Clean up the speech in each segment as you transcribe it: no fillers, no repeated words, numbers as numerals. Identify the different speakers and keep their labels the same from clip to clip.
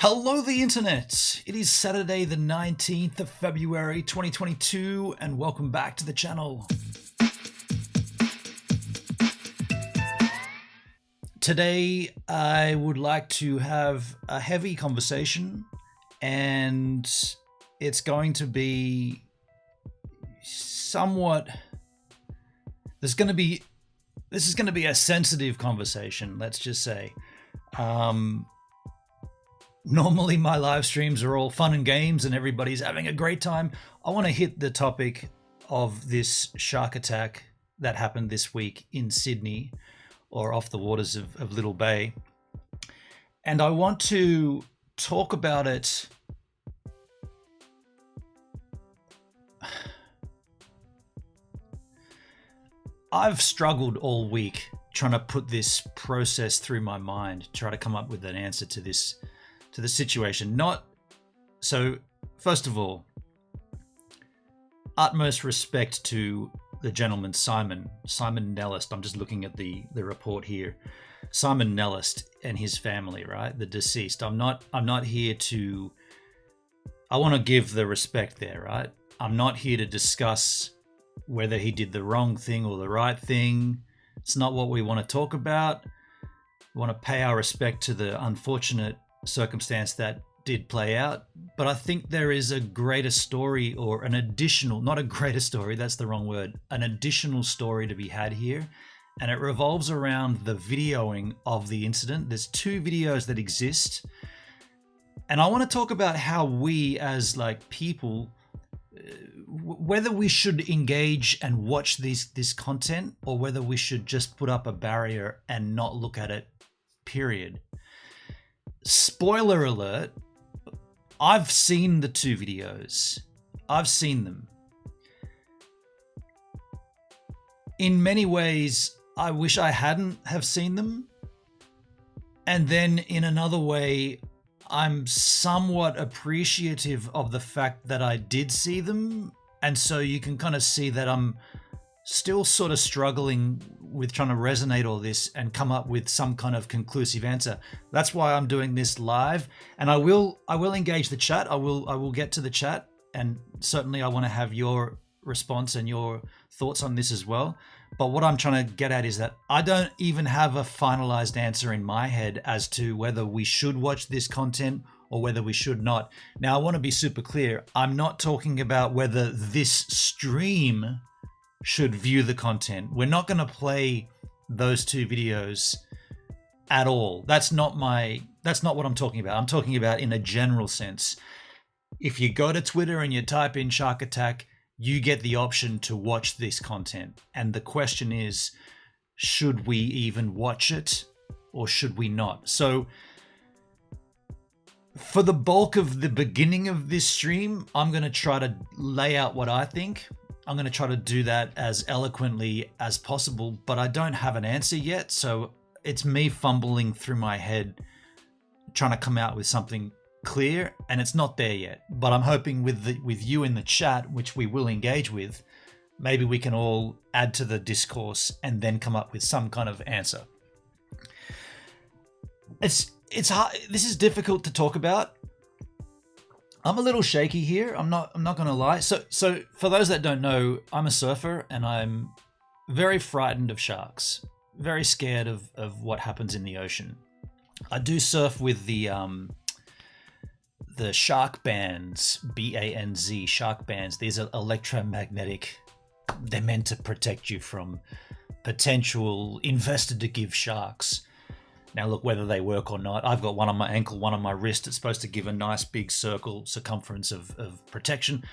Speaker 1: Hello, the internet! It is Saturday, the 19th of February 2022, and welcome back to the channel. Today, I would like to have a heavy conversation, and it's going to be somewhat. This is going to be a sensitive conversation, let's just say. Normally my live streams are all fun and games and everybody's having a great time. I want to hit the topic of this shark attack that happened this week in Sydney, or off the waters of Little Bay. And I want to talk about it I've struggled all week trying to put this process through my mind, try to come up with an answer to the situation. So first of all, utmost respect to the gentleman Simon Nellist. I'm just looking at the report here. Simon Nellist and his family, right? The deceased. I'm not here to. I want to give the respect there, right? I'm not here to discuss whether he did the wrong thing or the right thing. It's not what we want to talk about. We want to pay our respect to the unfortunate circumstance that did play out. But I think there is a greater story, or an additional, not a greater story, that's the wrong word, an additional story to be had here. And it revolves around the videoing of the incident. There's two videos that exist. And I want to talk about how we as people, whether we should engage and watch this content, or whether we should just put up a barrier and not look at it, period. Spoiler alert, I've seen the two videos. I've seen them. In many ways, I wish I hadn't have seen them. And then in another way, I'm somewhat appreciative of the fact that I did see them. And so you can kind of see that I'm still sort of struggling with trying to resonate all this and come up with some kind of conclusive answer. That's why I'm doing this live, and I will engage the chat. I will get to the chat, and certainly I want to have your response and your thoughts on this as well. But what I'm trying to get at is that I don't even have a finalized answer in my head as to whether we should watch this content or whether we should not. Now, I want to be super clear. I'm not talking about whether this stream should view the content. We're not going to play those two videos at all. That's not what I'm talking about. I'm talking about in a general sense. If you go to Twitter and you type in shark attack, you get the option to watch this content. And the question is, should we even watch it or should we not? So for the bulk of the beginning of this stream, I'm going to try to lay out what I think. I'm going to try to do that as eloquently as possible, but I don't have an answer yet. So it's me fumbling through my head, trying to come out with something clear, and it's not there yet. But I'm hoping with you in the chat, which we will engage with, maybe we can all add to the discourse and then come up with some kind of answer. It's hard. This is difficult to talk about. I'm a little shaky here. I'm not going to lie. So for those that don't know, I'm a surfer and I'm very frightened of sharks, very scared of what happens in the ocean. I do surf with the shark bands, BANZ, shark bands. These are electromagnetic. They're meant to protect you from potential investigative sharks. Now, look, whether they work or not, I've got one on my ankle, one on my wrist. It's supposed to give a nice big circumference of protection.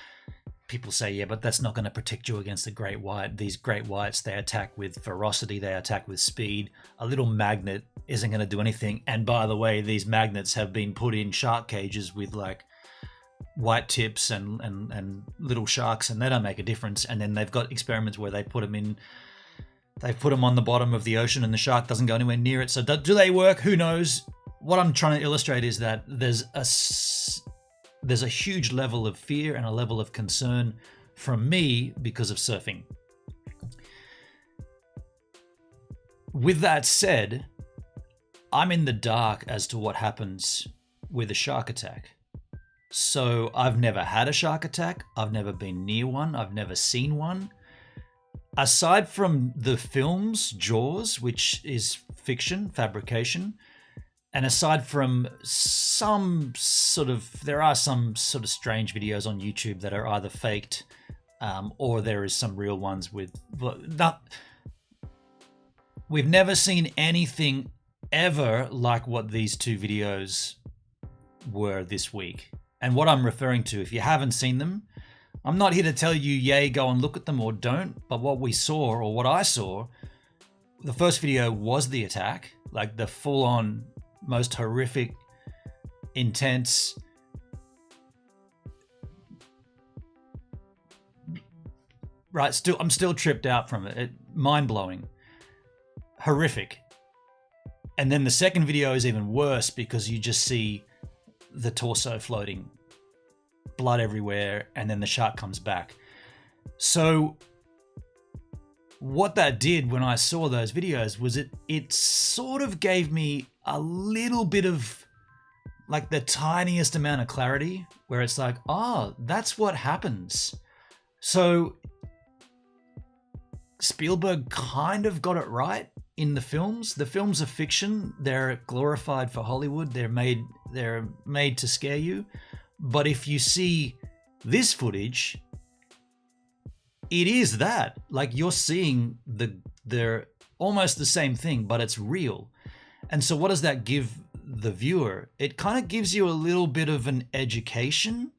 Speaker 1: People say, yeah, but that's not going to protect you against the great white. These great whites, they attack with ferocity. They attack with speed. A little magnet isn't going to do anything. And by the way, these magnets have been put in shark cages with white tips and little sharks, and they don't make a difference. And then they've got experiments where they put them on the bottom of the ocean and the shark doesn't go anywhere near it. So do they work? Who knows? What I'm trying to illustrate is that there's a huge level of fear and a level of concern from me because of surfing. With that said, I'm in the dark as to what happens with a shark attack. So I've never had a shark attack. I've never been near one. I've never seen one. Aside from the films, Jaws, which is fiction, fabrication, and aside from there are some sort of strange videos on YouTube that are either faked, or there is some real ones we've never seen anything ever like what these two videos were this week. And what I'm referring to, if you haven't seen them, I'm not here to tell you, yay, go and look at them or don't. But what we saw, or what I saw, the first video was the attack, like the full-on, most horrific, intense, right? I'm still tripped out from it. Mind-blowing, horrific. And then the second video is even worse because you just see the torso floating, blood everywhere, and then the shark comes back. So what that did when I saw those videos was it sort of gave me a little bit of like the tiniest amount of clarity where it's like, oh, that's what happens. So Spielberg kind of got it right in the films. The films are fiction. They're glorified for Hollywood. They're made to scare you. But if you see this footage, it is that. Like, you're seeing they're almost the same thing, but it's real. And so what does that give the viewer? It kind of gives you a little bit of an education.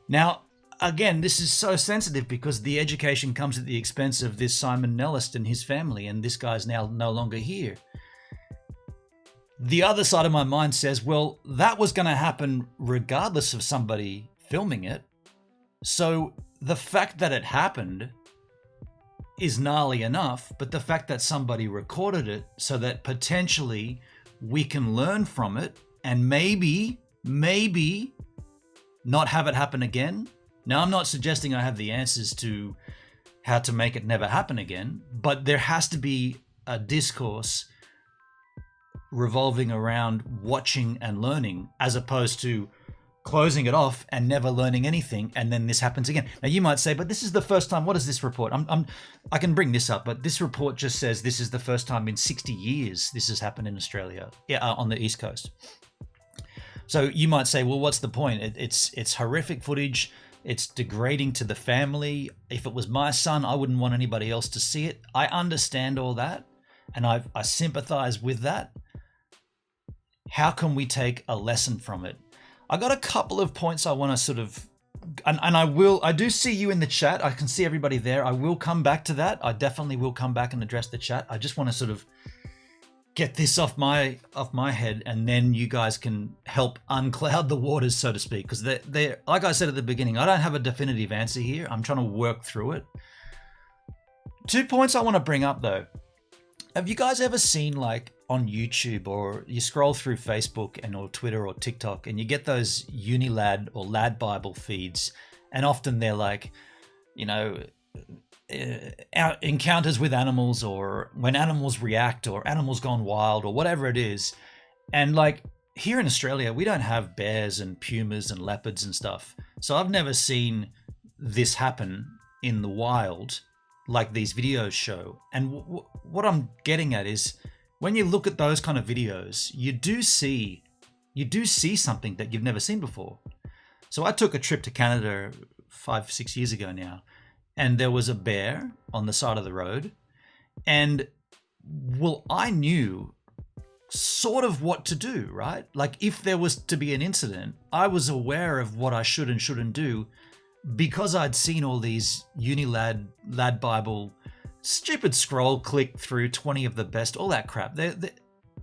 Speaker 1: Now, again, this is so sensitive because the education comes at the expense of this Simon Nellist and his family, and this guy's now no longer here. The other side of my mind says, well, that was going to happen regardless of somebody filming it. So the fact that it happened is gnarly enough, but the fact that somebody recorded it so that potentially we can learn from it and maybe not have it happen again. Now, I'm not suggesting I have the answers to how to make it never happen again, but there has to be a discourse revolving around watching and learning, as opposed to closing it off and never learning anything, and then this happens again. Now, you might say, but this is the first time. What is this report? I can bring this up, but this report just says this is the first time in 60 years this has happened in Australia, on the East Coast. So you might say, well, what's the point? It's horrific footage. It's degrading to the family. If it was my son, I wouldn't want anybody else to see it. I understand all that, and I sympathize with that. How can we take a lesson from it? I got a couple of points I want to sort of, and I do see you in the chat. I can see everybody there. I will come back to that. I definitely will come back and address the chat. I just want to sort of get this off my head, and then you guys can help uncloud the waters, so to speak. Because they're, like I said at the beginning, I don't have a definitive answer here. I'm trying to work through it. 2 points I want to bring up though. Have you guys ever seen, like, on YouTube, or you scroll through Facebook and or Twitter or TikTok, and you get those Unilad or Lad Bible feeds, and often they're like, you know, encounters with animals, or when animals react, or animals gone wild, or whatever it is. And like, here in Australia, we don't have bears and pumas and leopards and stuff. So I've never seen this happen in the wild like these videos show. And what I'm getting at is, when you look at those kind of videos, you do see something that you've never seen before. So I took a trip to Canada 5-6 years ago now, and there was a bear on the side of the road. And well, I knew sort of what to do, right? Like, if there was to be an incident, I was aware of what I should and shouldn't do, because I'd seen all these Unilad, Lad Bible, stupid scroll, click through 20 of the best, all that crap.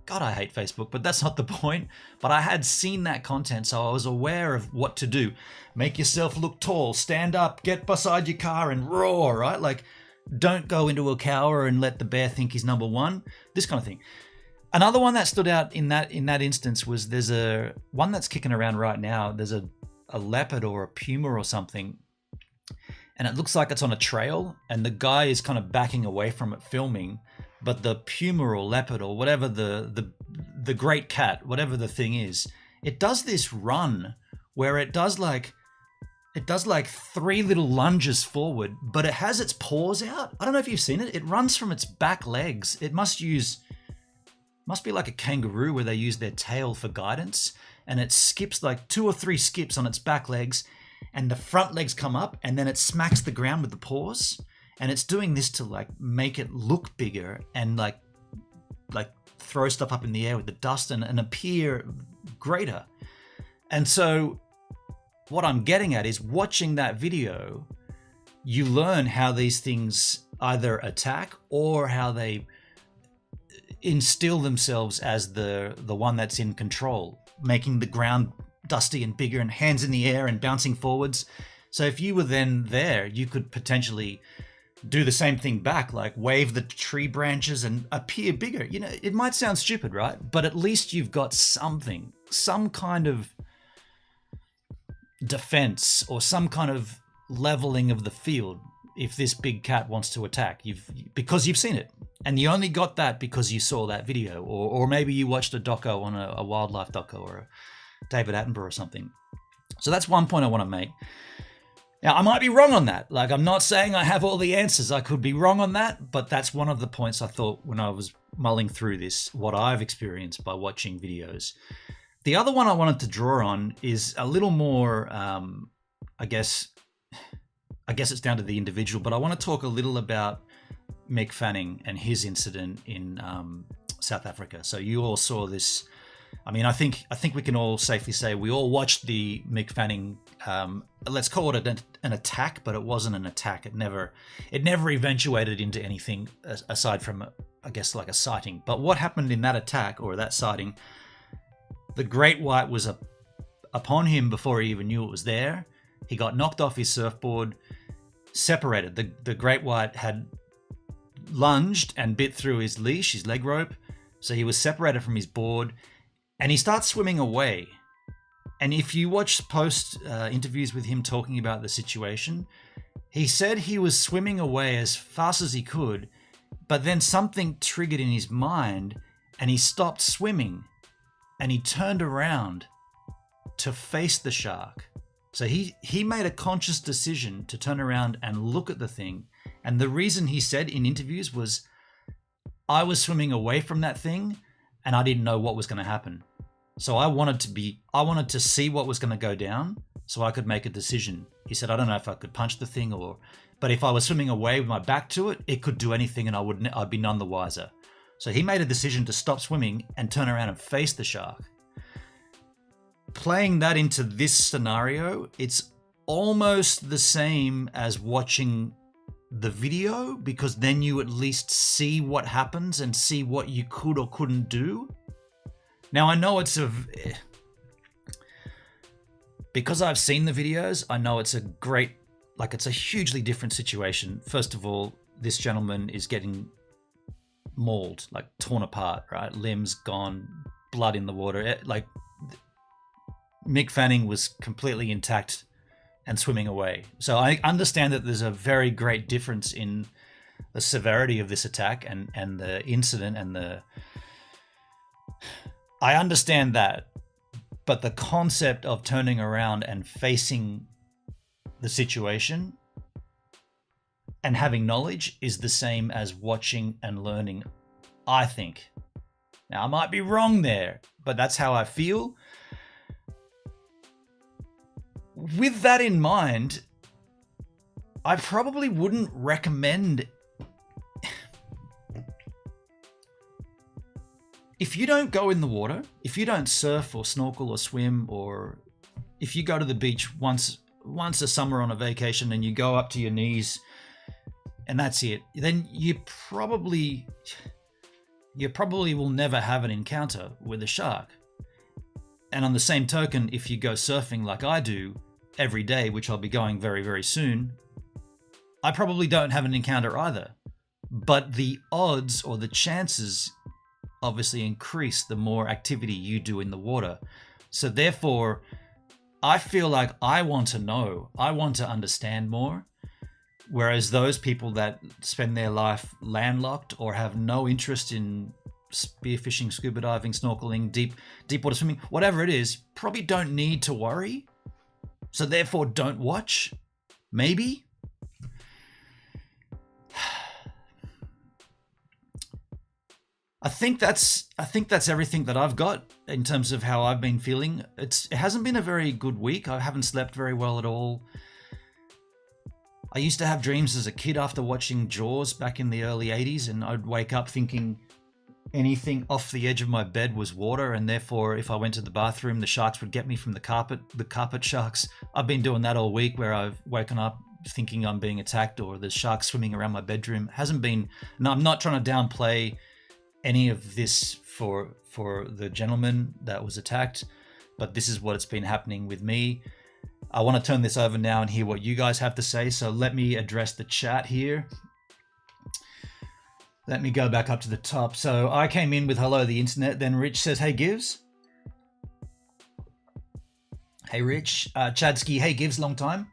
Speaker 1: God, I hate Facebook, but that's not the point. But I had seen that content, so I was aware of what to do. Make yourself look tall, stand up, get beside your car and roar, right? Like, don't go into a cower and let the bear think he's number one, this kind of thing. Another one that stood out in that instance was, there's a one that's kicking around right now. There's a leopard or a puma or something, and it looks like it's on a trail, and the guy is kind of backing away from it filming, but the puma or leopard or whatever the great cat, whatever the thing is it does this run where it does like 3 little lunges forward, but it has its paws out. I don't know if you've seen it. It runs from its back legs. It must be like a kangaroo where they use their tail for guidance, and it skips like 2 or 3 skips on its back legs, and the front legs come up, and then it smacks the ground with the paws, and it's doing this to like make it look bigger and like throw stuff up in the air with the dust and appear greater. And so what I'm getting at is, watching that video, you learn how these things either attack or how they instill themselves as the one that's in control, making the ground dusty and bigger and hands in the air and bouncing forwards. So if you were then there, you could potentially do the same thing back, like wave the tree branches and appear bigger. You know, it might sound stupid, right? But at least you've got something, some kind of defense or some kind of leveling of the field if this big cat wants to attack. Because you've seen it, and you only got that because you saw that video, or maybe you watched a doco on a wildlife doco or a David Attenborough or something. So that's one point I want to make. Now, I might be wrong on that. Like, I'm not saying I have all the answers. I could be wrong on that, but that's one of the points I thought when I was mulling through this, what I've experienced by watching videos. The other one I wanted to draw on is a little more, I guess it's down to the individual, but I want to talk a little about Mick Fanning and his incident in South Africa. So you all saw this. I mean, I think we can all safely say we all watched the Mick Fanning, let's call it an attack, but it wasn't an attack. It never eventuated into anything aside from, I guess, like a sighting. But what happened in that attack or that sighting, the great white was upon him before he even knew it was there. He got knocked off his surfboard, separated. The great white had lunged and bit through his leash, his leg rope. So he was separated from his board, and he starts swimming away. And if you watch post interviews with him talking about the situation, he said he was swimming away as fast as he could, but then something triggered in his mind and he stopped swimming and he turned around to face the shark. So he made a conscious decision to turn around and look at the thing. And the reason he said in interviews was, I was swimming away from that thing and I didn't know what was going to happen. So I wanted to see what was going to go down so I could make a decision. He said, I don't know if I could punch the thing but if I was swimming away with my back to it, it could do anything and I'd be none the wiser. So he made a decision to stop swimming and turn around and face the shark. Playing that into this scenario, it's almost the same as watching the video, because then you at least see what happens and see what you could or couldn't do. Now, I know because I've seen the videos, I know it's it's a hugely different situation. First of all, this gentleman is getting mauled, like torn apart, right? Limbs gone, blood in the water. Mick Fanning was completely intact and swimming away. So I understand that there's a very great difference in the severity of this attack and the incident I understand that, but the concept of turning around and facing the situation and having knowledge is the same as watching and learning, I think. Now, I might be wrong there, but that's how I feel. With that in mind, I probably wouldn't recommend. If you don't go in the water, if you don't surf or snorkel or swim, or if you go to the beach once a summer on a vacation and you go up to your knees and that's it, then you probably will never have an encounter with a shark. And on the same token, if you go surfing like I do every day, which I'll be going very, very soon, I probably don't have an encounter either. But the odds or the chances obviously increase the more activity you do in the water. So therefore, I feel like I want to know, I want to understand more. Whereas those people that spend their life landlocked or have no interest in spearfishing, scuba diving, snorkeling, deep water swimming, whatever it is, probably don't need to worry. So therefore don't watch. Maybe. I think that's everything that I've got in terms of how I've been feeling. It hasn't been a very good week. I haven't slept very well at all. I used to have dreams as a kid after watching Jaws back in the early 80s, and I'd wake up thinking anything off the edge of my bed was water, and therefore if I went to the bathroom, the sharks would get me from the carpet sharks. I've been doing that all week, where I've woken up thinking I'm being attacked or there's sharks swimming around my bedroom. Hasn't been, no, I'm not trying to downplay any of this for the gentleman that was attacked, but this is what it's been happening with me. I want to turn this over now and hear what you guys have to say, so let me address the chat here. Let me go back up to the top. So I came in with hello the internet, then Rich says hey Gives. Hey Rich. Chadsky, hey Gives, long time.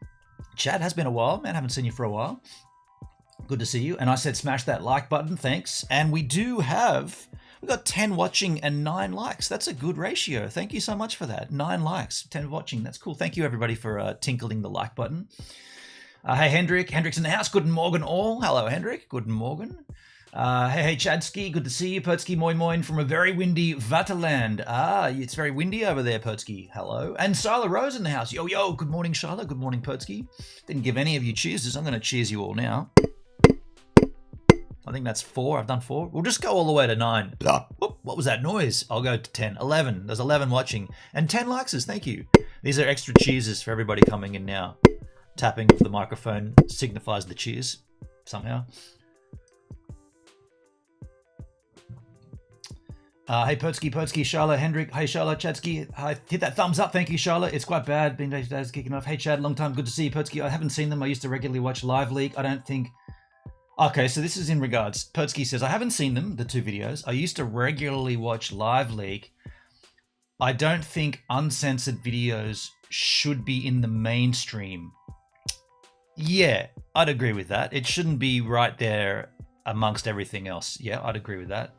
Speaker 1: Chad, has been a while, man, haven't seen you for a while. Good to see you. And I said smash that like button, thanks. And we got 10 watching and 9 likes. That's a good ratio. Thank you so much for that. 9 likes, 10 watching. That's cool. Thank you everybody for tinkling the like button. Hey Hendrik. Hendrik's in the house. Guten Morgen all. Hello Hendrik. Guten Morgen. Hey Chadsky. Good to see you. Pertsky moin moin from a very windy Vaterland. It's very windy over there, Pertsky. Hello. And Shyla Rose in the house. Yo. Good morning, Shyla. Good morning, Pertsky. Didn't give any of you cheers. I'm going to cheers you all now. I think that's 4. I've done 4. We'll just go all the way to 9. Whoop, what was that noise? I'll go to 10. 11. There's 11 watching. And 10 likes. Thank you. These are extra cheeses for everybody coming in now. Tapping of the microphone signifies the cheers somehow. Hey Pertsky, Shyla, Hendrik. Hey Shyla, Chadsky. Hit that thumbs up. Thank you, Shyla. It's quite bad. Been days kicking off. Hey Chad, long time. Good to see you, Pertsky. I haven't seen them. I used to regularly watch Live League. I don't think... Okay, so this is in regards. Pertsky says, I haven't seen them, the 2 videos. I used to regularly watch Live League. I don't think uncensored videos should be in the mainstream. Yeah, I'd agree with that. It shouldn't be right there amongst everything else. Yeah, I'd agree with that.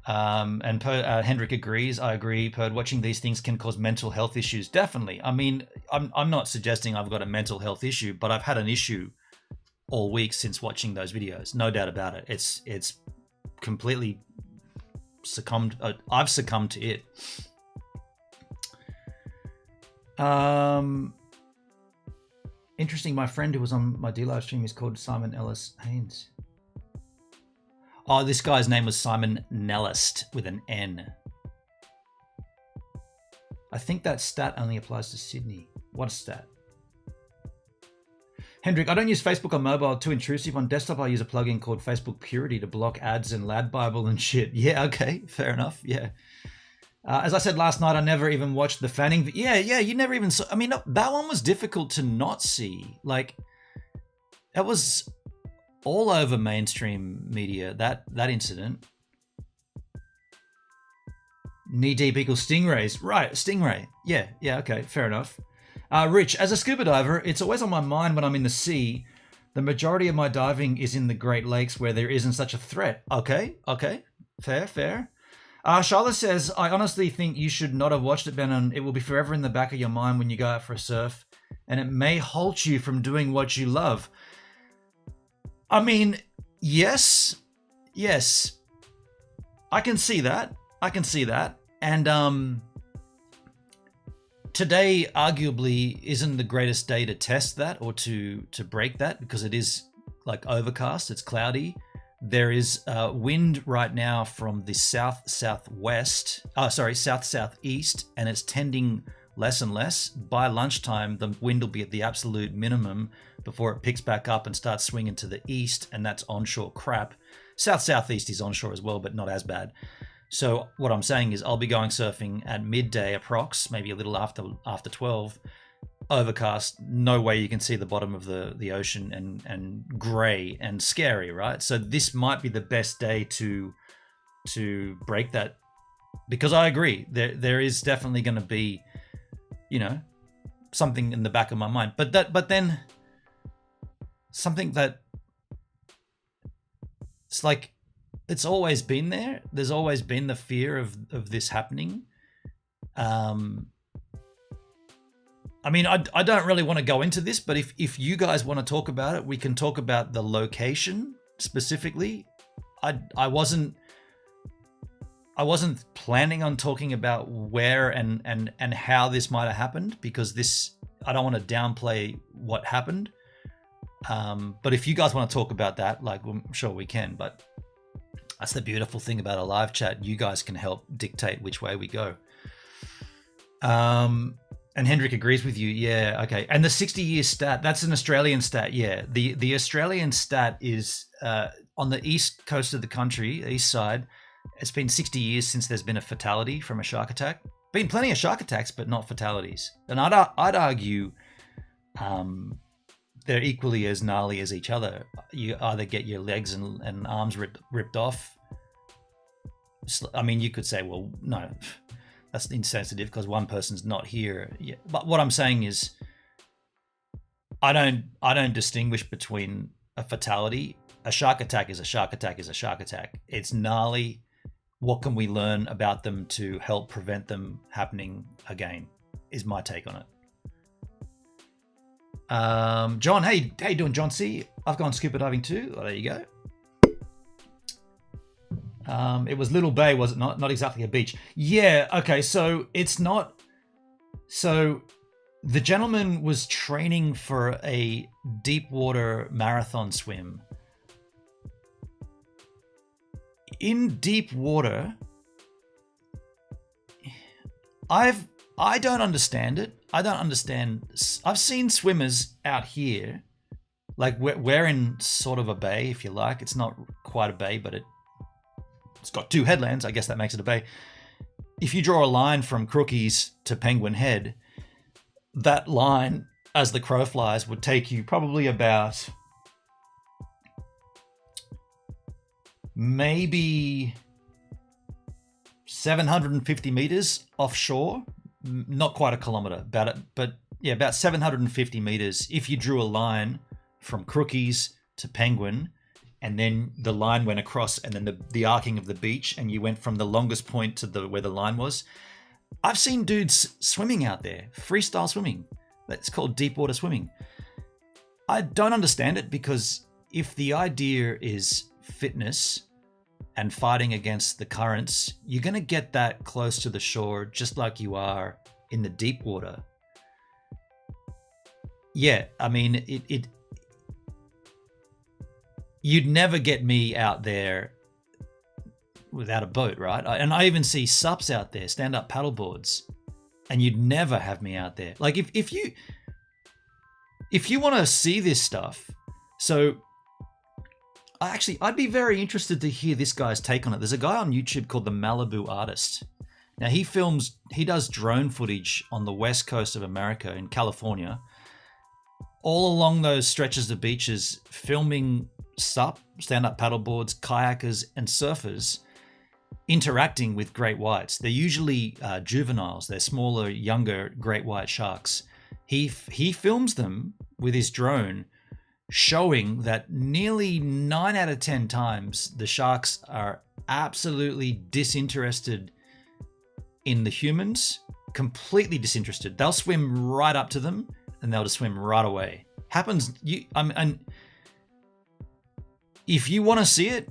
Speaker 1: And Hendrik agrees. I agree. Watching these things can cause mental health issues. Definitely. I mean, I'm not suggesting I've got a mental health issue, but I've had an issue all week since watching those videos. No doubt about it. It's completely succumbed. I've succumbed to it. Interesting. My friend who was on my D-Live stream is called Simon Ellis Haynes. Oh, this guy's name was Simon Nellist with an N. I think that stat only applies to Sydney. What a stat. Hendrik, I don't use Facebook on mobile, too intrusive. On desktop, I use a plugin called Facebook Purity to block ads and Lad Bible and shit. Yeah, okay, fair enough, yeah. As I said last night, I never even watched the Fanning. Yeah, you never even saw. I mean, that one was difficult to not see. Like, it was all over mainstream media, that incident. Knee deep equals stingrays. Right, stingray. Yeah, okay, fair enough. Rich, as a scuba diver, it's always on my mind when I'm in the sea. The majority of my diving is in the Great Lakes where there isn't such a threat. Okay. Fair. Charlotte says, I honestly think you should not have watched it, Ben, and it will be forever in the back of your mind when you go out for a surf, and it may halt you from doing what you love. I mean, yes. I can see that. And, today arguably isn't the greatest day to test that or to break that, because it is like overcast, it's cloudy. There is wind right now from the south-southeast, and it's tending less and less. By lunchtime, the wind will be at the absolute minimum before it picks back up and starts swinging to the east, and that's onshore crap. South-southeast is onshore as well, but not as bad. So what I'm saying is I'll be going surfing at midday approx, maybe a little after 12, overcast, no way you can see the bottom of the ocean, and grey and scary, right? So this might be the best day to break that, because I agree, there is definitely going to be, something in the back of my mind, but then something that it's like it's always been there. There's always been the fear of this happening. I mean, I don't really want to go into this, but if you guys want to talk about it, we can talk about the location specifically. I wasn't planning on talking about where and how this might have happened, because I don't want to downplay what happened. But if you guys want to talk about that, like, I'm sure we can. But that's the beautiful thing about a live chat. You guys can help dictate which way we go. And Hendrik agrees with you. Yeah, okay. And the 60-year stat, that's an Australian stat. Yeah, the Australian stat is on the east coast of the country, east side. It's been 60 years since there's been a fatality from a shark attack. Been plenty of shark attacks, but not fatalities. And I'd argue they're equally as gnarly as each other. You either get your legs and arms ripped off. I mean, you could say, well, no, that's insensitive because one person's not here. Yeah. But what I'm saying is, I don't distinguish between a fatality. A shark attack is a shark attack is a shark attack. It's gnarly. What can we learn about them to help prevent them happening again? Is my take on it. John, hey, how you doing, John C? I've gone scuba diving too. Oh, there you go. It was Little Bay, was it not? Not exactly a beach. Yeah, okay, so it's not. So the gentleman was training for a deep water marathon swim. In deep water, I don't understand it. I don't understand. I've seen swimmers out here, like we're in sort of a bay, if you like. It's not quite a bay, but it's got two headlands. I guess that makes it a bay. If you draw a line from Crookies to Penguin Head, that line, as the crow flies, would take you probably about maybe 750 meters offshore. Not quite a kilometer, about 750 meters. If you drew a line from Crookies to Penguin, and then the line went across, and then the arcing of the beach, and you went from the longest point to where the line was. I've seen dudes swimming out there, freestyle swimming. That's called deep water swimming. I don't understand it, because if the idea is fitness and fighting against the currents, you're going to get that close to the shore just like you are in the deep water. Yeah, I mean, you'd never get me out there without a boat, right? And I even see SUPs out there, stand-up paddleboards, and you'd never have me out there. Like, if you want to see this stuff, so I'd be very interested to hear this guy's take on it. There's a guy on YouTube called the Malibu Artist. Now he does drone footage on the west coast of America in California, all along those stretches of beaches, filming SUP, stand-up paddleboards, kayakers, and surfers interacting with great whites. They're usually juveniles. They're smaller, younger great white sharks. He films them with his drone, showing that nearly 9 out of 10 times the sharks are absolutely disinterested in the humans, completely disinterested. They'll swim right up to them and they'll just swim right away. Happens. And if you want to see it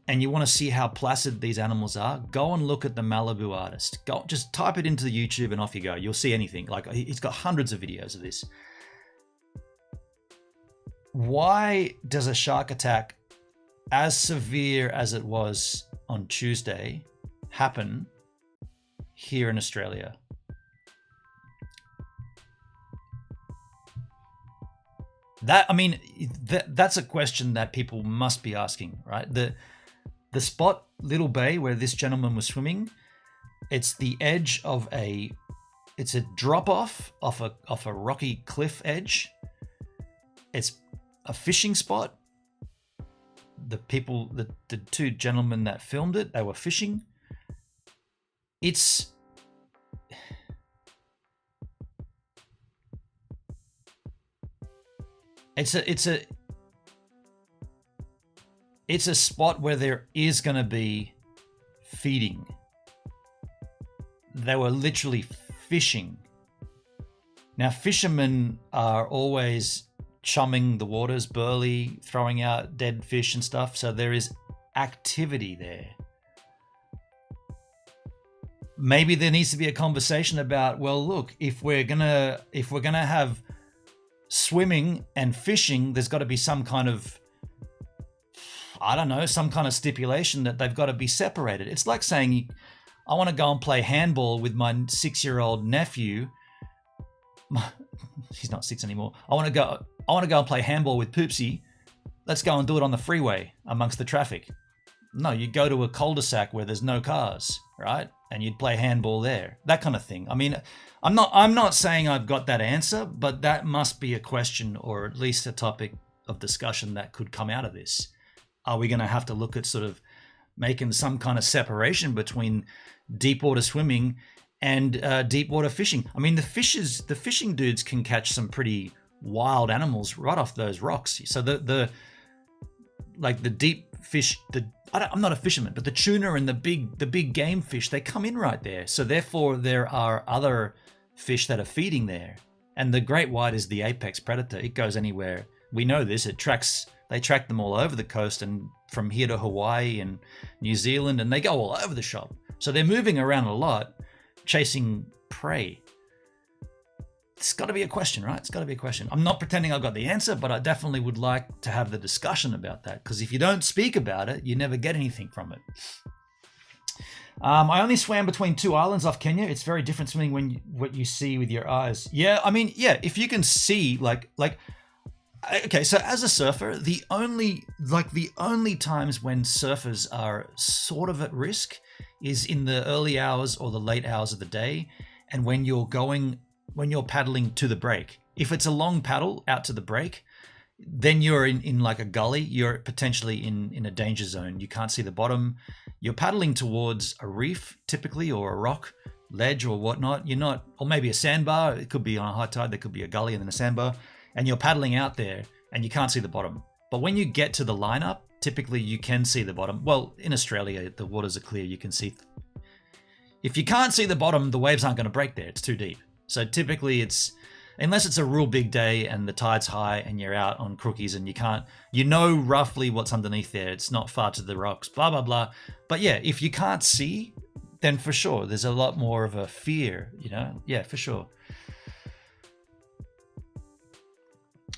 Speaker 1: and you want to see how placid these animals are, go and look at the Malibu Artist. Go, just type it into the YouTube and off you go. You'll see anything. Like, he's got hundreds of videos of this. Why does a shark attack as severe as it was on Tuesday happen here in Australia? That's a question that people must be asking, right? The spot, Little Bay, where this gentleman was swimming, it's the edge of it's a drop off a rocky cliff edge. It's a fishing spot. The two gentlemen that filmed it, they were fishing. It's it's a spot where there is going to be feeding. They were literally fishing. Now, fishermen are always chumming the waters, burley, throwing out dead fish and stuff. So there is activity there. Maybe there needs to be a conversation about, well, look, if we're gonna have swimming and fishing, there's got to be some kind of, I don't know, some kind of stipulation that they've got to be separated. It's like saying, I want to go and play handball with my 6-year-old nephew. He's not 6 anymore. I want to go and play handball with Poopsie. Let's go and do it on the freeway amongst the traffic. No, you go to a cul-de-sac where there's no cars, right? And you'd play handball there. That kind of thing. I mean, I'm not saying I've got that answer, but that must be a question, or at least a topic of discussion that could come out of this. Are we going to have to look at sort of making some kind of separation between deep water swimming and deep water fishing? I mean, the fishing dudes can catch some pretty wild animals right off those rocks. So the deep fish, I'm not a fisherman, but the tuna and the big game fish, they come in right there. So therefore, there are other fish that are feeding there. And the great white is the apex predator. It goes anywhere. We know this. They track them all over the coast, and from here to Hawaii and New Zealand, and they go all over the shop. So they're moving around a lot, chasing prey. It's got to be a question, right? It's got to be a question. I'm not pretending I've got the answer, but I definitely would like to have the discussion about that, because if you don't speak about it, you never get anything from it. I only swam between 2 islands off Kenya. It's very different swimming what you see with your eyes. Yeah, I mean, yeah, if you can see, okay, so as a surfer, the only times when surfers are sort of at risk is in the early hours or the late hours of the day, and when you're paddling to the break. If it's a long paddle out to the break, then you're in like a gully. You're potentially in a danger zone. You can't see the bottom. You're paddling towards a reef typically, or a rock ledge or whatnot. You're not, or maybe a sandbar. It could be on a high tide. There could be a gully and then a sandbar, and you're paddling out there and you can't see the bottom. But when you get to the lineup, typically you can see the bottom. Well, in Australia, the waters are clear. You can see. If you can't see the bottom, the waves aren't going to break there. It's too deep. So typically unless it's a real big day and the tide's high and you're out on crookies and you know roughly what's underneath there. It's not far to the rocks, blah, blah, blah. But yeah, if you can't see, then for sure, there's a lot more of a fear, Yeah, for sure.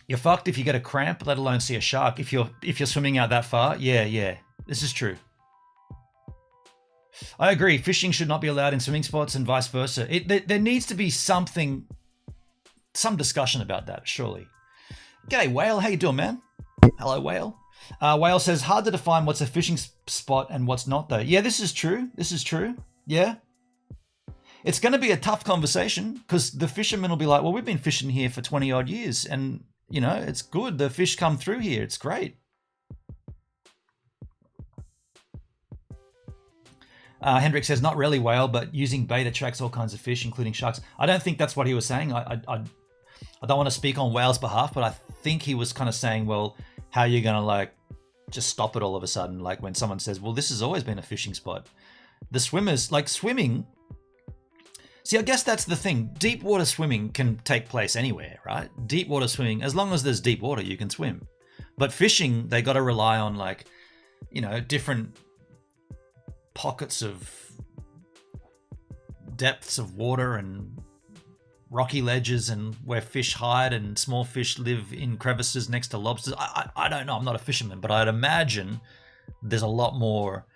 Speaker 1: You're fucked if you get a cramp, let alone see a shark. If you're swimming out that far, yeah, this is true. I agree. Fishing should not be allowed in swimming spots and vice versa. There needs to be some discussion about that, surely. G'day, Whale. How you doing, man? Hello, Whale. Whale says, hard to define what's a fishing spot and what's not, though. Yeah, this is true. Yeah. It's going to be a tough conversation, because the fishermen will be like, well, we've been fishing here for 20 odd years and, it's good. The fish come through here. It's great. Hendrik says, not really, Whale, but using bait attracts all kinds of fish, including sharks. I don't think that's what he was saying. I don't want to speak on Whale's behalf, but I think he was kind of saying, well, how are you going to just stop it all of a sudden? Like when someone says, well, this has always been a fishing spot. The swimmers, swimming. See, I guess that's the thing. Deep water swimming can take place anywhere, right? Deep water swimming, as long as there's deep water, you can swim. But fishing, they got to rely on different pockets of depths of water and rocky ledges, and where fish hide and small fish live in crevices next to lobsters. I don't know. I'm not a fisherman, but I'd imagine there's a lot more.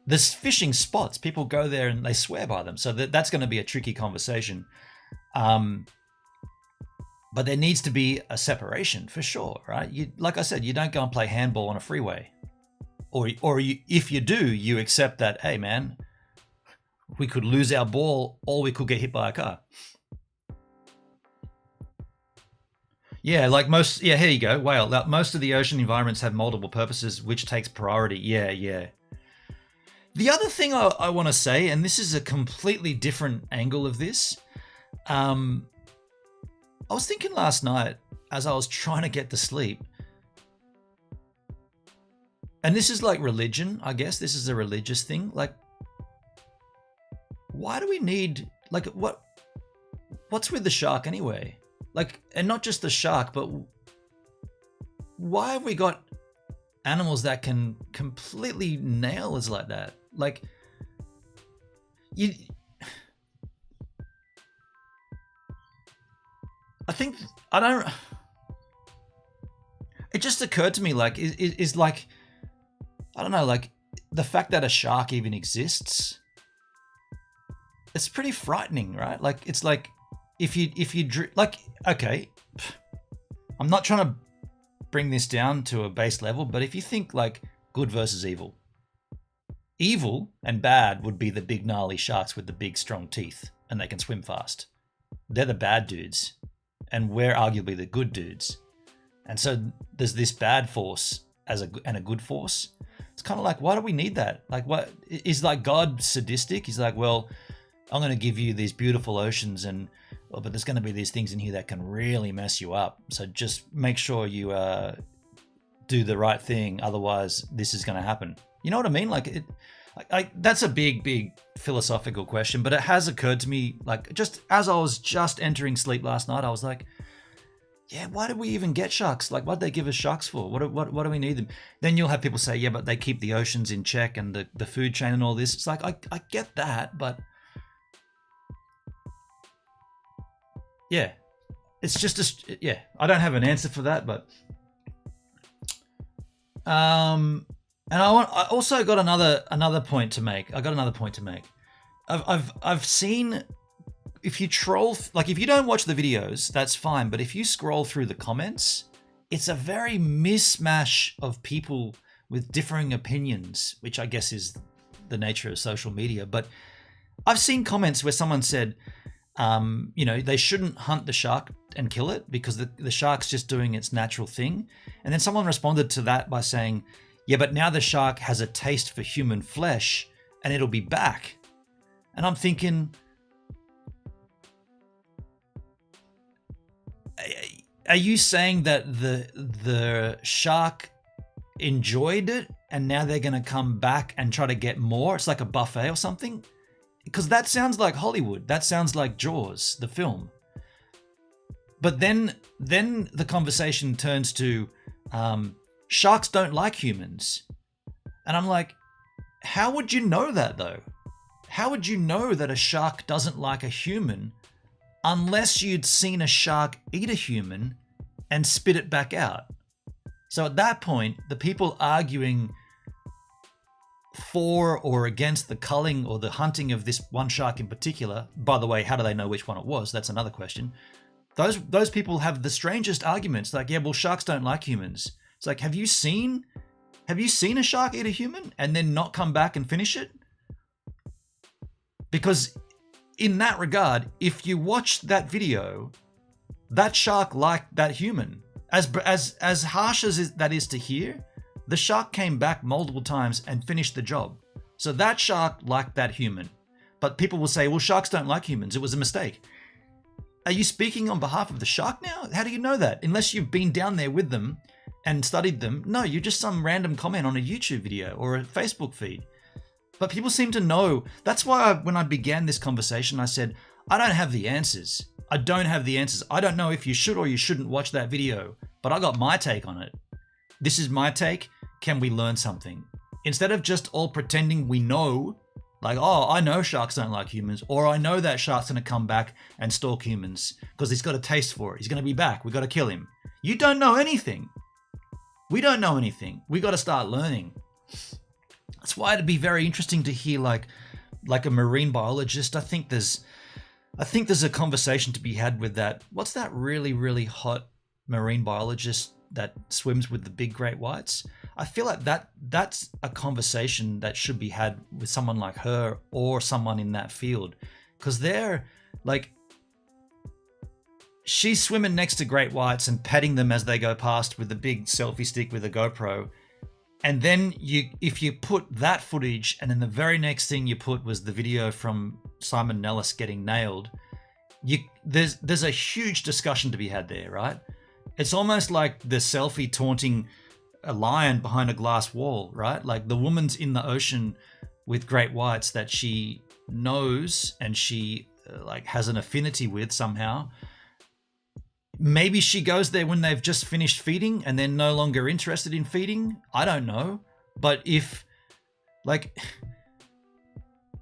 Speaker 1: There's fishing spots. People go there and they swear by them. So that's going to be a tricky conversation. But there needs to be a separation for sure, right? Like I said, you don't go and play handball on a freeway. Or if you do, you accept that, hey, man, we could lose our ball or we could get hit by a car. Yeah, here you go, Whale. Most of the ocean environments have multiple purposes, which takes priority. Yeah. The other thing I want to say, and this is a completely different angle of this, I was thinking last night as I was trying to get to sleep, and this is like religion, I guess. This is a religious thing. Like, why do we need, like, what's with the shark anyway? Like, and not just the shark, but why have we got animals that can completely nail us like that? Like, it just occurred to me, like, is like, I don't know, like, the fact that a shark even exists, it's pretty frightening, right? Like, it's like, if you like, okay, I'm not trying to bring this down to a base level, but if you think like good versus evil, evil and bad would be the big gnarly sharks with the big strong teeth and they can swim fast. They're the bad dudes, and we're arguably the good dudes. And so there's this bad force and a good force. It's kind of like, why do we need that? Like, what is, like, God sadistic? He's like, well, I'm going to give you these beautiful oceans, and but there's going to be these things in here that can really mess you up. So just make sure you do the right thing. Otherwise, this is going to happen. You know what I mean? Like, that's a big philosophical question, but it has occurred to me, like, just as I was just entering sleep last night, I was like, yeah, why did we even get sharks? Like, what'd they give us sharks for? What do we need them? Then you'll have people say, yeah, but they keep the oceans in check and the food chain and all this. It's like, I get that, but yeah, it's just yeah, I don't have an answer for that, but and I also got another point to make. I've seen, if you troll, like, if you don't watch the videos, that's fine, but if you scroll through the comments, it's a very mishmash of people with differing opinions, which I guess is the nature of social media. But I've seen comments where someone said, you know, they shouldn't hunt the shark and kill it because the shark's just doing its natural thing. And then someone responded to that by saying, yeah, but now the shark has a taste for human flesh and it'll be back. And I'm thinking, are you saying that the shark enjoyed it and now they're going to come back and try to get more? It's like a buffet or something? Because that sounds like Hollywood. That sounds like Jaws, the film. But then the conversation turns to sharks don't like humans. And I'm like, how would you know that, though? How would you know that a shark doesn't like a human unless you'd seen a shark eat a human and spit it back out? So at that point, the people arguing for or against the culling or the hunting of this one shark in particular, by the way, how do they know which one it was? That's another question. Those people have the strangest arguments, like, yeah, well, sharks don't like humans. It's like, have you seen a shark eat a human and then not come back and finish it? Because in that regard, if you watch that video, that shark liked that human. As harsh as that is to hear, the shark came back multiple times and finished the job. So that shark liked that human. But people will say, well, sharks don't like humans. It was a mistake. Are you speaking on behalf of the shark now? How do you know that? Unless you've been down there with them and studied them. No, you're just some random comment on a YouTube video or a Facebook feed. But people seem to know. That's why when I began this conversation, I said, I don't have the answers. I don't have the answers. I don't know if you should or you shouldn't watch that video, but I got my take on it. This is my take. Can we learn something? Instead of just all pretending we know, like, oh, I know sharks don't like humans, or I know that shark's going to come back and stalk humans because he's got a taste for it. He's going to be back. We got to kill him. You don't know anything. We don't know anything. We got to start learning. That's why it'd be very interesting to hear like a marine biologist. I think there's a conversation to be had with that. What's that really, really hot marine biologist that swims with the big great whites? I feel like that's a conversation that should be had with someone like her or someone in that field, because they're like, she's swimming next to great whites and patting them as they go past with the big selfie stick with a GoPro. And then if you put that footage and then the very next thing you put was the video from Simon Nellis getting nailed, there's a huge discussion to be had there, right? It's almost like the selfie taunting a lion behind a glass wall, right? Like the woman's in the ocean with great whites that she knows and she like has an affinity with somehow. Maybe she goes there when they've just finished feeding and they're no longer interested in feeding. I don't know. But if, like,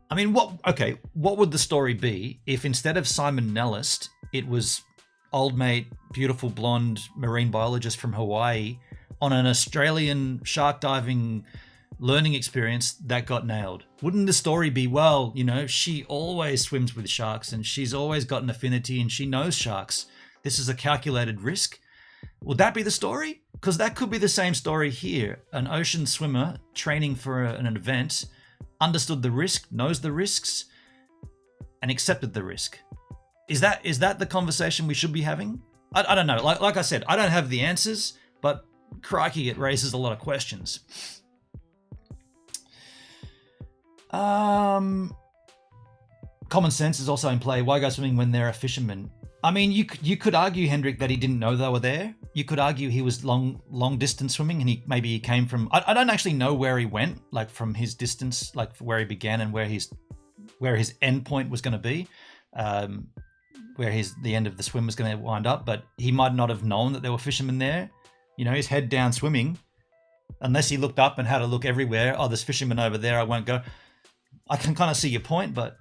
Speaker 1: I mean, what would the story be if instead of Simon Nellist, it was old mate, beautiful blonde marine biologist from Hawaii on an Australian shark diving learning experience that got nailed? Wouldn't the story be, well, you know, she always swims with sharks and she's always got an affinity and she knows sharks. This is a calculated risk. Would that be the story? Because that could be the same story here. An ocean swimmer training for an event understood the risk, knows the risks, and accepted the risk. Is that the conversation we should be having? I don't know. Like I said, I don't have the answers, but crikey, it raises a lot of questions. Common sense is also in play. Why go swimming when there are fishermen? I mean, you could argue, Hendrik, that he didn't know they were there. You could argue he was long distance swimming, and he came from. I don't actually know where he went, like from his distance, like where he began and where his end point was going to be, where the end of the swim was going to wind up. But he might not have known that there were fishermen there. You know, he's head down swimming, unless he looked up and had a look everywhere. Oh, there's fishermen over there. I won't go. I can kind of see your point, but.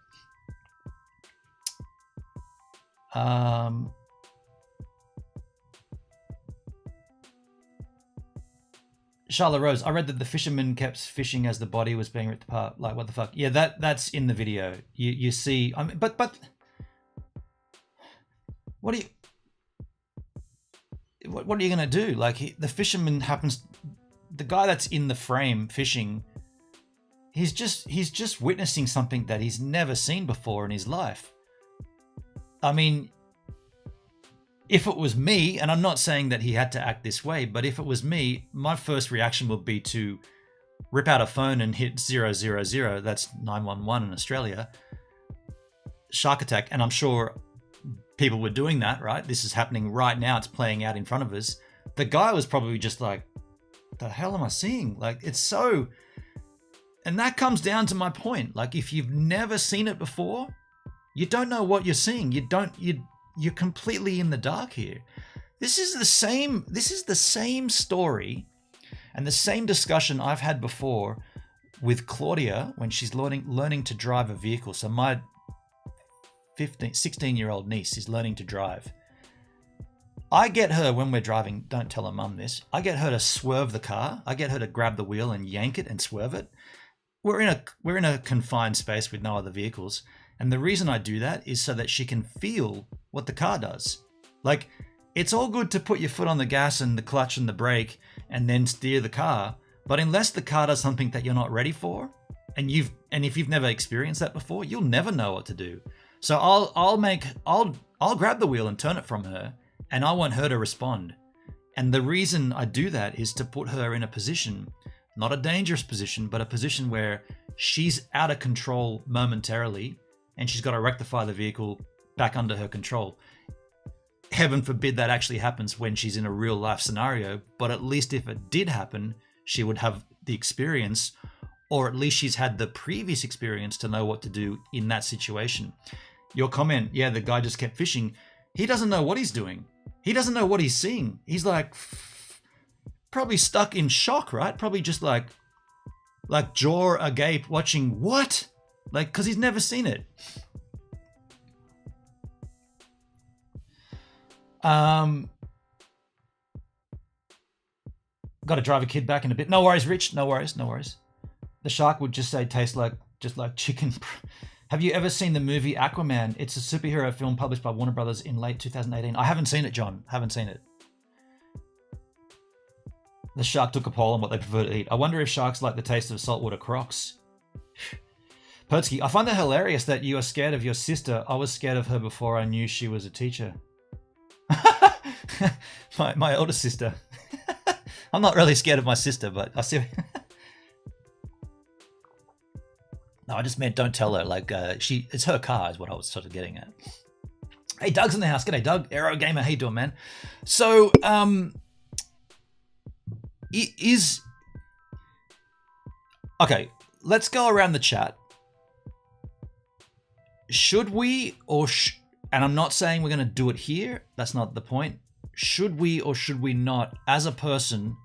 Speaker 1: Charlotte Rose, I read that the fisherman kept fishing as the body was being ripped apart. Like, what the fuck? Yeah, that's in the video. You see, I mean, but what are you gonna do? Like, the fisherman happens, the guy that's in the frame fishing, he's just witnessing something that he's never seen before in his life. I mean, if it was me, and I'm not saying that he had to act this way, but if it was me, my first reaction would be to rip out a phone and hit 000, that's 911 in Australia, shark attack. And I'm sure people were doing that, right? This is happening right now. It's playing out in front of us. The guy was probably just like, what the hell am I seeing? Like, it's so... And that comes down to my point. Like, if you've never seen it before, you don't know what you're seeing. You're completely in the dark here. This is the same story and the same discussion I've had before with Claudia when she's learning to drive a vehicle. So my 16-year-old niece is learning to drive. I get her, when we're driving, don't tell her mum this, I get her to swerve the car. I get her to grab the wheel and yank it and swerve it. We're in a confined space with no other vehicles. And the reason I do that is so that she can feel what the car does. Like, it's all good to put your foot on the gas and the clutch and the brake and then steer the car, but unless the car does something that you're not ready for, and if you've never experienced that before, you'll never know what to do. So I'll grab the wheel and turn it from her, and I want her to respond. And the reason I do that is to put her in a position, not a dangerous position, but a position where she's out of control momentarily, and she's got to rectify the vehicle back under her control. Heaven forbid that actually happens when she's in a real life scenario, but at least if it did happen, she would have the experience, or at least she's had the previous experience to know what to do in that situation. Your comment, yeah, the guy just kept fishing. He doesn't know what he's doing. He doesn't know what he's seeing. He's like, probably stuck in shock, right? Probably just like jaw agape watching, what? Like, because he's never seen it. Got to drive a kid back in a bit. No worries, Rich. No worries. The shark would just say tastes like chicken. Have you ever seen the movie Aquaman? It's a superhero film published by Warner Brothers in late 2018. I haven't seen it, John. Haven't seen it. The shark took a poll on what they prefer to eat. I wonder if sharks like the taste of saltwater crocs. Pertsky, I find it hilarious that you are scared of your sister. I was scared of her before I knew she was a teacher. my older sister. I'm not really scared of my sister, but I see. No, I just meant don't tell her. Like, it's her car is what I was sort of getting at. Hey, Doug's in the house. G'day, Doug. Aero Gamer. How you doing, man? So, is okay. Let's go around the chat. Should we and I'm not saying we're going to do it here. That's not the point. Should we or should we not, as a person,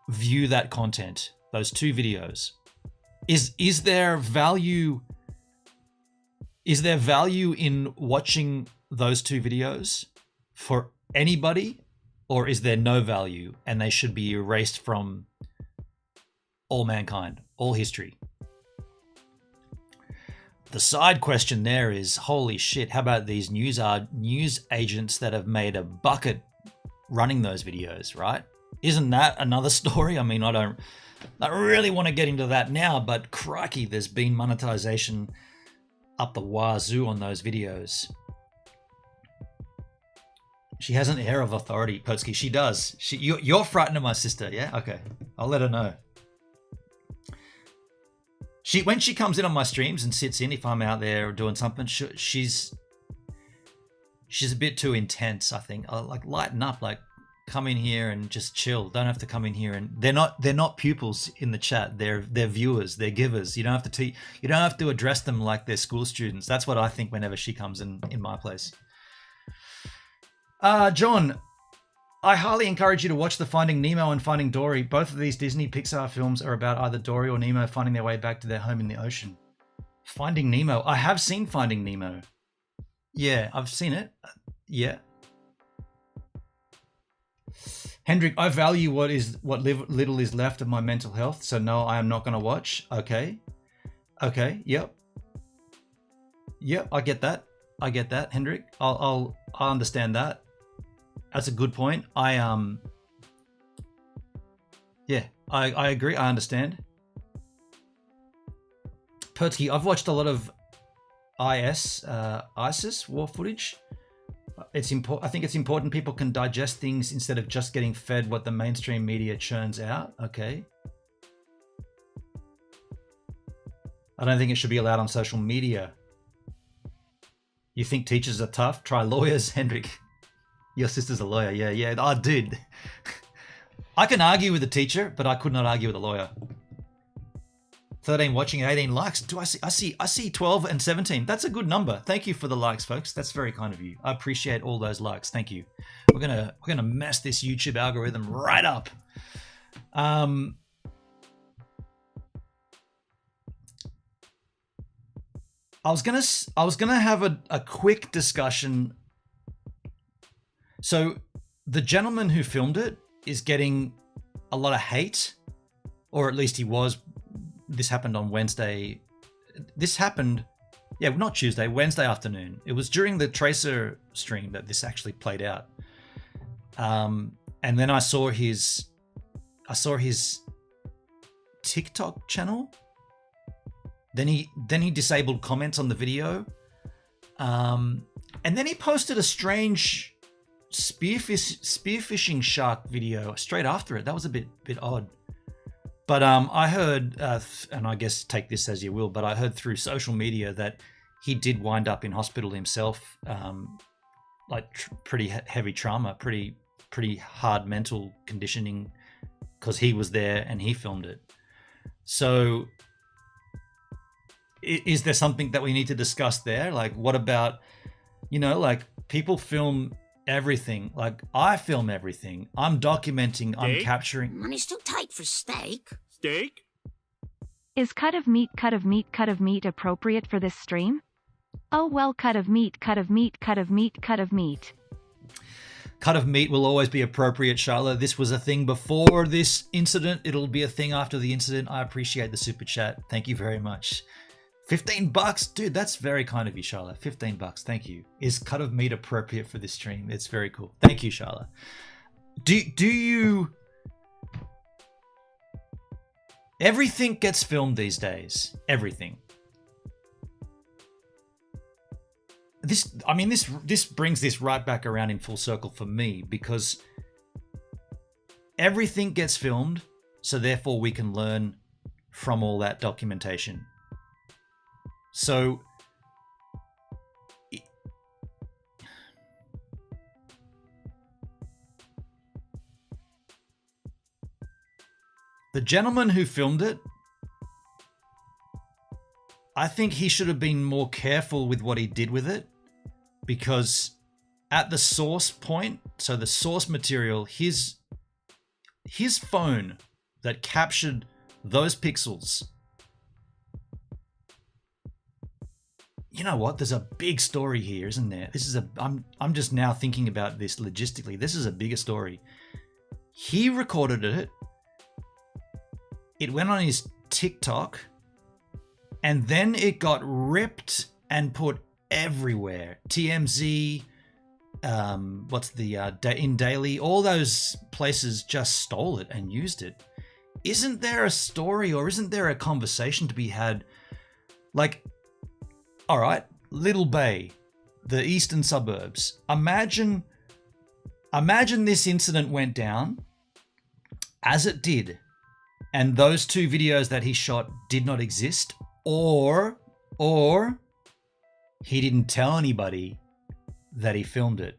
Speaker 1: view that content, those 2 videos? Is there value? Is there value in watching those 2 videos for anybody, or is there no value and they should be erased from all mankind, all history? The side question there is, holy shit, how about these news agents that have made a bucket running those videos, right? Isn't that another story? I mean, I don't really want to get into that now, but crikey, there's been monetization up the wazoo on those videos. She has an air of authority, Potsky. She does. You're frightened of my sister, yeah? Okay, I'll let her know. When she comes in on my streams and sits in, if I'm out there doing something, she's a bit too intense, I think. I'll like lighten up, like come in here and just chill. Don't have to come in here, and they're not pupils in the chat. They're viewers, they're givers. You don't have to address them like they're school students. That's what I think whenever she comes in my place. John, I highly encourage you to watch the Finding Nemo and Finding Dory. Both of these Disney Pixar films are about either Dory or Nemo finding their way back to their home in the ocean. Finding Nemo. I have seen Finding Nemo. Yeah, I've seen it. Yeah. Hendrik, I value what little is left of my mental health, so no, I am not going to watch. Okay. Yep, I get that, Hendrik. I understand that. That's a good point. I agree. I understand. Pertsky, I've watched a lot of ISIS war footage. I think it's important people can digest things instead of just getting fed what the mainstream media churns out. Okay. I don't think it should be allowed on social media. You think teachers are tough? Try lawyers, Hendrik. Your sister's a lawyer. Yeah. Oh, dude. I can argue with a teacher, but I could not argue with a lawyer. 13 watching, 18 likes. I see 12 and 17. That's a good number. Thank you for the likes, folks. That's very kind of you. I appreciate all those likes. Thank you. We're gonna mess this YouTube algorithm right up. I was gonna have a quick discussion. So the gentleman who filmed it is getting a lot of hate, or at least he was. This happened on Wednesday. Not Tuesday, Wednesday afternoon. It was during the Tracer stream that this actually played out. And then I saw his TikTok channel. Then he disabled comments on the video. And then he posted a strange spearfishing shark video straight after it. That was a bit odd. But I heard, and I guess take this as you will, but I heard through social media that he did wind up in hospital himself, pretty heavy trauma, pretty hard mental conditioning, because he was there and he filmed it. So is there something that we need to discuss there? Like, what about, people film everything. Like, I film everything. I'm documenting, I'm capturing.
Speaker 2: Money's too tight for steak.
Speaker 3: Steak?
Speaker 4: Is cut of meat appropriate for this stream? Oh well, cut of meat. Cut of meat will always be appropriate, Charlotte. This was a thing before this incident. It'll be a thing after the incident. I appreciate the super chat. Thank you very much. $15, dude, that's very kind of you, Charlotte. $15, thank you. Is cut of meat appropriate for this stream? It's very cool. Thank you, Charlotte. Do you... Everything gets filmed these days. Everything. This brings this right back around in full circle for me, because everything gets filmed, so therefore we can learn from all that documentation. So
Speaker 1: The gentleman who filmed it, I think he should have been more careful with what he did with it, because at the source point, so the source material, his phone that captured those pixels. You know what? There's a big story here, isn't there? I'm just now thinking about this logistically. This is a bigger story. He recorded it. It went on his TikTok, and then it got ripped and put everywhere. TMZ, in Daily, all those places just stole it and used it. Isn't there a story, or isn't there a conversation to be had? Like, all right, Little Bay, the eastern suburbs. Imagine this incident went down as it did, and those 2 videos that he shot did not exist, or he didn't tell anybody that he filmed it.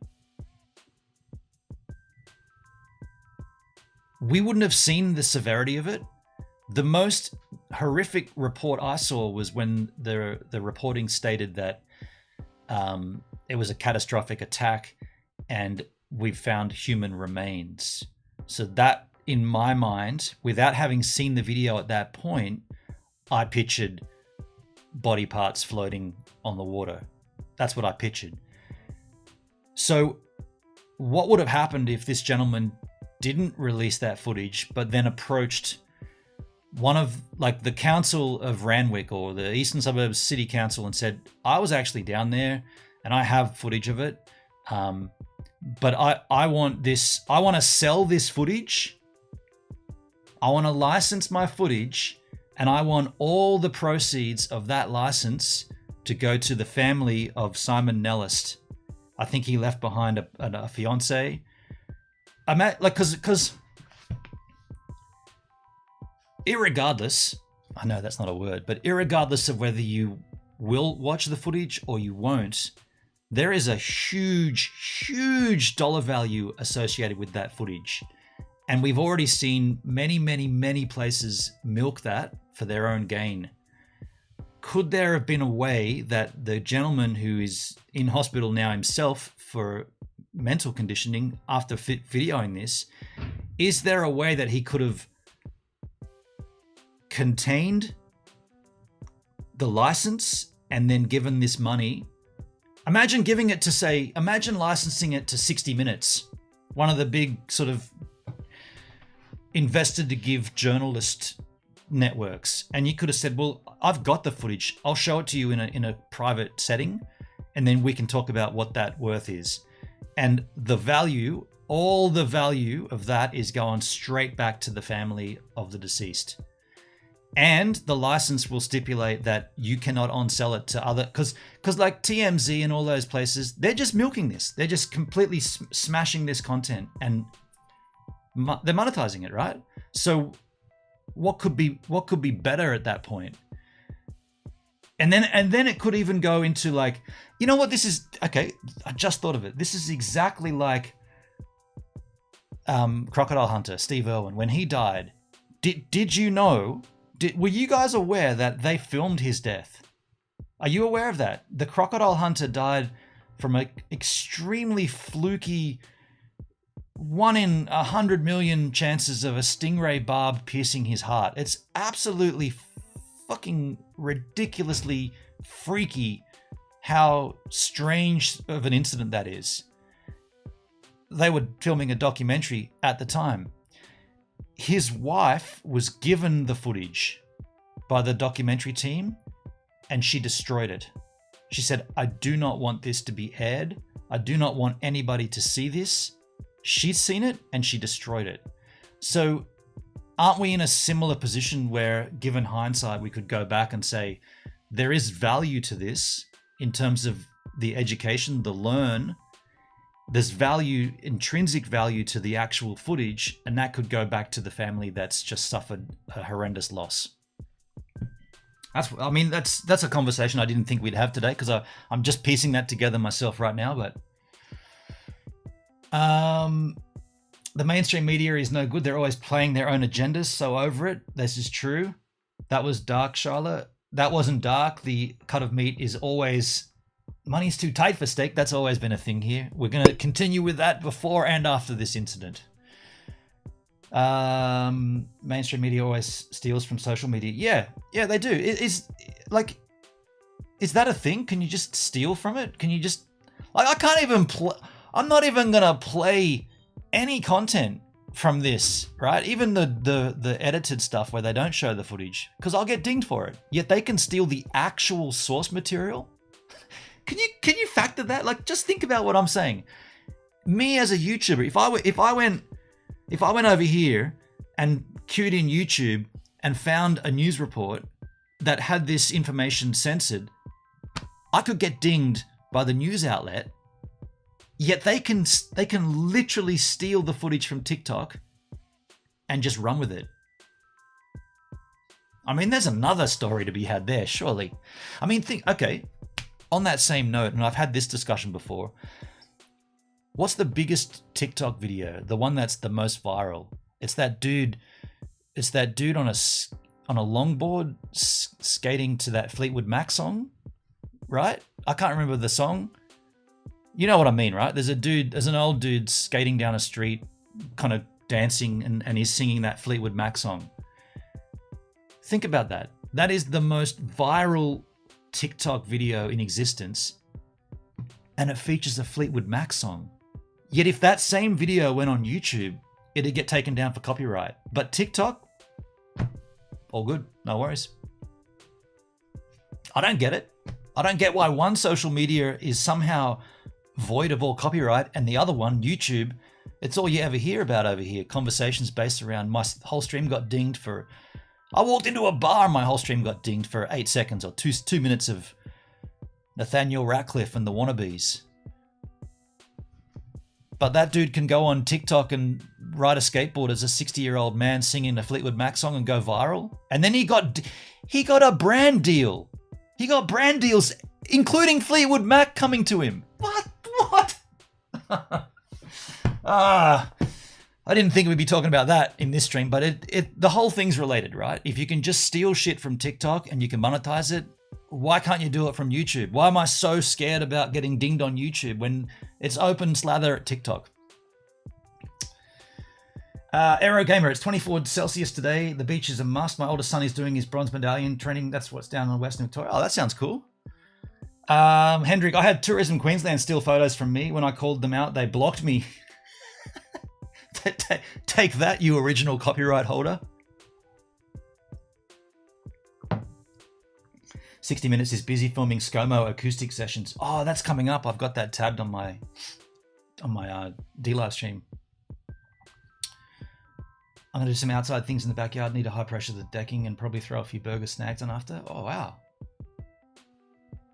Speaker 1: We wouldn't have seen the severity of it. The most horrific report I saw was when the reporting stated that it was a catastrophic attack and we found human remains. So that, in my mind, without having seen the video at that point, I pictured body parts floating on the water. That's what I pictured. So what would have happened if this gentleman didn't release that footage, but then approached one of, like, the council of Randwick or the Eastern Suburbs City Council and said, I was actually down there and I have footage of it. But I want to sell this footage. I want to license my footage, and I want all the proceeds of that license to go to the family of Simon Nellist. I think he left behind a fiance. Because irregardless, I know that's not a word, but irregardless of whether you will watch the footage or you won't, there is a huge, huge dollar value associated with that footage. And we've already seen many, many, many places milk that for their own gain. Could there have been a way that the gentleman who is in hospital now himself for mental conditioning after videoing this, is there a way that he could have contained the license and then given this money? Imagine licensing it to 60 Minutes, one of the big sort of invested to give journalist networks, and you could have said, well, I've got the footage, I'll show it to you in a private setting, and then we can talk about what that worth is. And the value, all the value of that is going straight back to the family of the deceased. And the license will stipulate that you cannot on-sell it to other, because like TMZ and all those places, they're just milking this. They're just completely smashing this content, and they're monetizing it, right? So what could be better at that point? And then it could even go into, like, you know what, this is, okay, I just thought of it. This is exactly like Crocodile Hunter, Steve Irwin, when he died. Did you know, were you guys aware that they filmed his death? Are you aware of that? The Crocodile Hunter died from an extremely fluky 1 in 100 million chances of a stingray barb piercing his heart. It's absolutely fucking ridiculously freaky how strange of an incident that is. They were filming a documentary at the time. His wife was given the footage by the documentary team, and she destroyed it. She said, I do not want this to be aired. I do not want anybody to see this. She's seen it and she destroyed it. So aren't we in a similar position where, given hindsight, we could go back and say, there is value to this in terms of the education, the learn. There's value, intrinsic value to the actual footage, and that could go back to the family that's just suffered a horrendous loss. That's a conversation I didn't think we'd have today, because I'm just piecing that together myself right now. But The mainstream media is no good. They're always playing their own agendas. So over it. This is true. That was dark, Charlotte. That wasn't dark. The cut of meat is always money's too tight for steak. That's always been a thing here. We're going to continue with that before and after this incident. Mainstream media always steals from social media. Yeah, they do. Is that a thing? Can you just steal from it? Can you just I can't even I'm not even gonna play any content from this, right? Even the edited stuff where they don't show the footage, because I'll get dinged for it. Yet they can steal the actual source material. Can you factor that? Like, just think about what I'm saying. Me as a YouTuber, if I went over here and queued in YouTube and found a news report that had this information censored, I could get dinged by the news outlet. Yet they can literally steal the footage from TikTok and just run with it. I mean, there's another story to be had there, surely. I mean, okay, on that same note, and I've had this discussion before, what's the biggest TikTok video? The one that's the most viral? It's that dude on a longboard skating to that Fleetwood Mac song, right? I can't remember the song. You know what I mean, right? There's an old dude skating down a street, kind of dancing, and he's singing that Fleetwood Mac song. Think about that. That is the most viral TikTok video in existence, and it features a Fleetwood Mac song. Yet if that same video went on YouTube, it'd get taken down for copyright. But TikTok, all good, no worries. I don't get it. I don't get why one social media is somehow void of all copyright and the other one, YouTube, it's all you ever hear about over here. Conversations based around my whole stream got dinged for... I walked into a bar and my whole stream got dinged for 8 seconds or 2 minutes of Nathaniel Ratcliffe and the Wannabes. But that dude can go on TikTok and ride a skateboard as a 60-year-old man singing a Fleetwood Mac song and go viral. And then he got a brand deal. He got brand deals, including Fleetwood Mac coming to him. What? I didn't think we'd be talking about that in this stream, but the whole thing's related, right? If you can just steal shit from TikTok and you can monetize it, why can't you do it from YouTube? Why am I so scared about getting dinged on YouTube when it's open slather at TikTok? Aero Gamer, it's 24 Celsius today. The beach is a must. My oldest son is doing his bronze medallion training. That's what's down in Western Victoria. Oh, that sounds cool. Hendrik, I had Tourism Queensland steal photos from me. When I called them out, they blocked me. Take that, you original copyright holder. 60 Minutes is busy filming ScoMo acoustic sessions. Oh, that's coming up. I've got that tabbed on my D-Live stream. I'm going to do some outside things in the backyard. Need to high pressure the decking and probably throw a few burger snags on after. Oh, wow.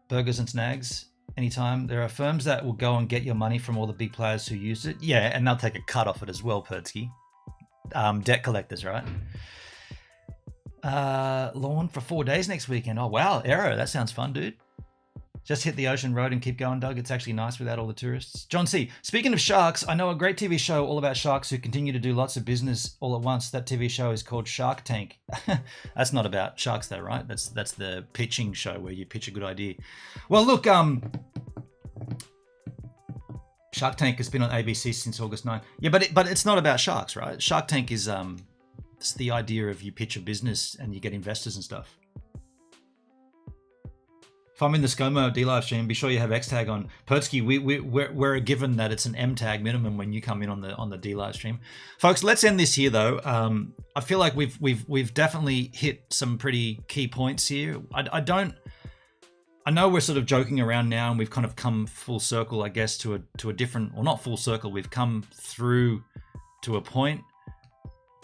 Speaker 1: Burgers and snags anytime. There are firms that will go and get your money from all the big players who use it. Yeah, and they'll take a cut off it as well, Pertsky. Debt collectors, right? Lawn for 4 days next weekend. Oh, wow. Aero, that sounds fun, dude. Just hit the ocean road and keep going, Doug. It's actually nice without all the tourists. John C. Speaking of sharks, I know a great TV show all about sharks who continue to do lots of business all at once. That TV show is called Shark Tank. That's not about sharks though, right? That's the pitching show where you pitch a good idea. Well, look, Shark Tank has been on ABC since August 9. Yeah, but it's not about sharks, right? Shark Tank is it's the idea of you pitch a business and you get investors and stuff. If I'm in the ScoMo D-Live stream, be sure you have X tag on. Pertsky, we're given that it's an M tag minimum when you come in on the D-Live stream. Folks, let's end this here though. I feel like we've definitely hit some pretty key points here. I know we're sort of joking around now and we've kind of come full circle, I guess, to a different, or not full circle, we've come through to a point.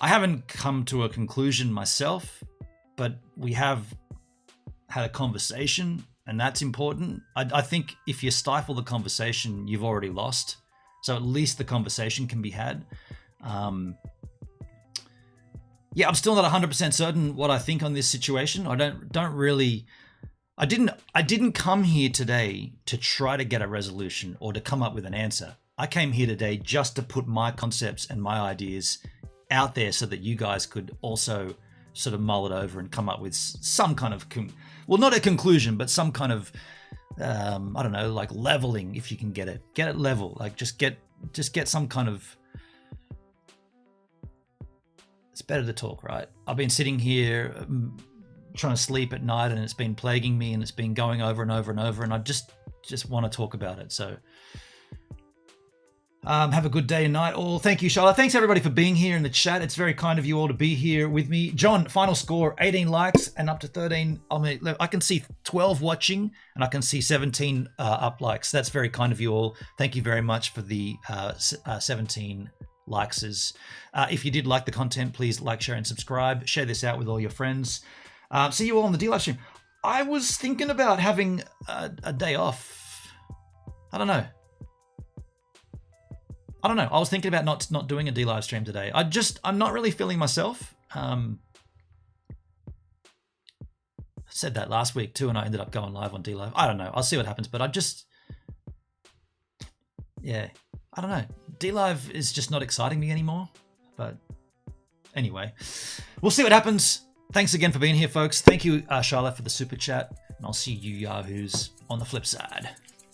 Speaker 1: I haven't come to a conclusion myself, but we have had a conversation. And that's important. I think if you stifle the conversation, you've already lost. So at least the conversation can be had. Yeah, I'm still not 100% certain what I think on this situation. I don't really. I didn't come here today to try to get a resolution or to come up with an answer. I came here today just to put my concepts and my ideas out there so that you guys could also sort of mull it over and come up with some kind of, well, not a conclusion, but some kind of, I don't know, like leveling, if you can get it level, like just get some kind of, it's better to talk, right? I've been sitting here trying to sleep at night and it's been plaguing me and it's been going over and over and over, and I just want to talk about it. So have a good day and night all. Thank you, Charlotte. Thanks everybody for being here in the chat. It's very kind of you all to be here with me. John, final score, 18 likes and up to 13. I mean, I can see 12 watching and I can see 17 up likes. That's very kind of you all. Thank you very much for the 17 likes. If you did like the content, please like, share, and subscribe. Share this out with all your friends. See you all on the D-Live stream. I was thinking about having a day off. I don't know. I was thinking about not doing a D-Live stream today. I'm not really feeling myself. I said that last week too, and I ended up going live on D-Live. I don't know. I'll see what happens, but yeah, I don't know. D-Live is just not exciting me anymore. But anyway, we'll see what happens. Thanks again for being here, folks. Thank you, Charlotte, for the super chat. And I'll see you yahoos on the flip side.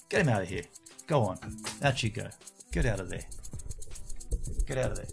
Speaker 1: Get him out of here. Go on. Out you go. Get out of there. Get out of there.